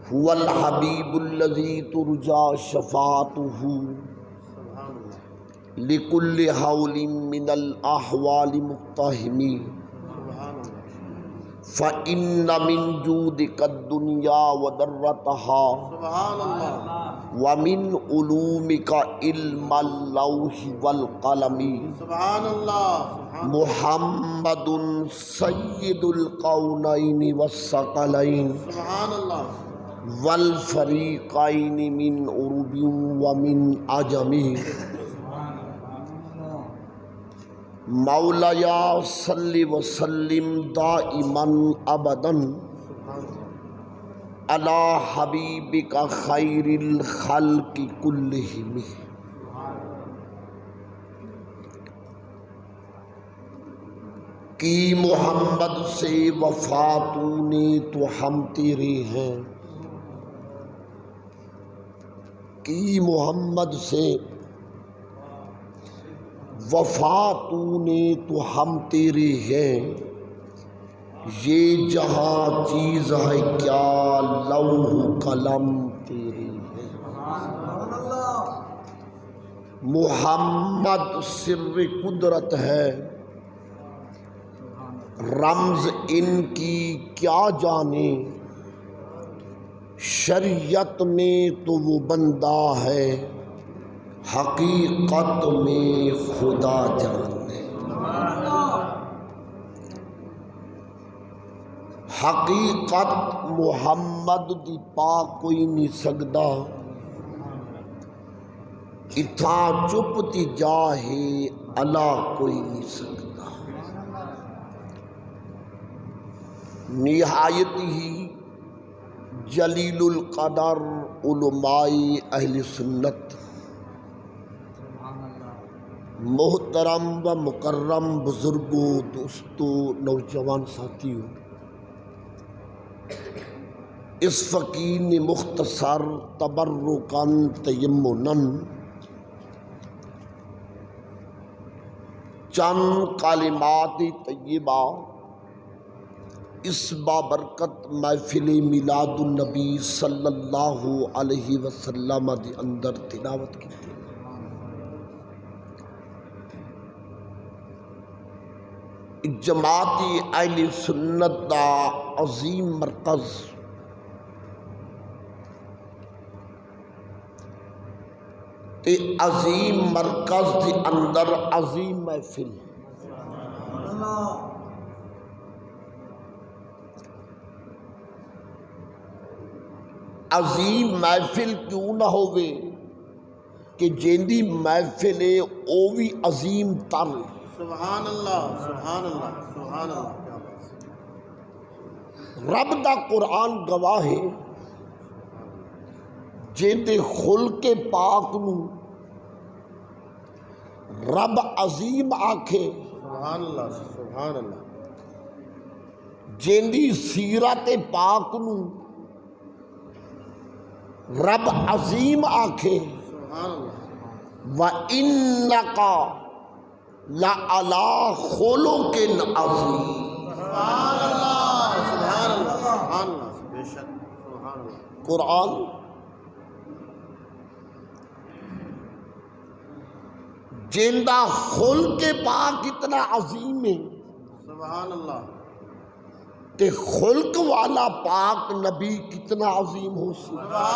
هو الحبیب الذی ترجى شفاعته لكل حول من الأحوال مقتحم فإن من جودك الدنيا وضرتها ومن علومك علم اللوح والقلم محمد سید القونین والثقلین والفریقین من عرب ومن عجم مولایا صلی وسلم دائما ابدا علی حبیبک خیر الخلق کلہم۔ کی محمد سے وفا تو نے تو ہم تیرے ہیں، کی محمد سے وفا تو نے تو ہم تیرے ہیں، یہ جہاں چیز ہے کیا لوح قلم تیرے ہیں۔ محمد سر قدرت ہے، رمز ان کی کیا جانے، شریعت میں تو وہ بندہ ہے، حقیقت میں خدا جانے۔ حقیقت محمد دی پا کوئی نہیں سکدا، اتھاں چپ تی جاہے اللہ کوئی نہیں سکدا۔ نہایت ہی جلیل القدر علماء اہل سنت، محترم و مکرم بزرگوں، دوستوں، نوجوان ساتھیوں، اس فقیر نے مختصر تبرکاً تیمناً چند کلمات طیبہ اس بابرکت محفل میلاد النبی صلی اللہ علیہ وسلم دے اندر تلاوت کی تھی۔ جماعتی اہل سنت دا عظیم مرکز تے عظیم مرکز دے اندر عظیم محفل، عظیم محفل کیوں نہ ہوئے کہ جیندی محفل ہے او بھی عظیم تر۔ سبحان اللہ سبحان اللہ سبحان اللہ۔ رب دا قرآن گواہ ہے، جیندے خلق پاک نو رب عظیم آکھے، سبحان اللہ سبحان اللہ۔ جیندی سیرت پاک نو رب عظیم آکھے، سبحان اللہ۔ وَإِنَّكَ لَعَلَىٰ خُلُقٍ عَظِيمٍ۔ سبحان اللہ سبحان اللہ سبحان اللہ، بے شک سبحان اللہ۔ قرآن جیندہ خلق پاک اتنا عظیم ہے، سبحان اللہ۔ تے خلق والا پاک نبی کتنا عظیم ہو سکتا ہے۔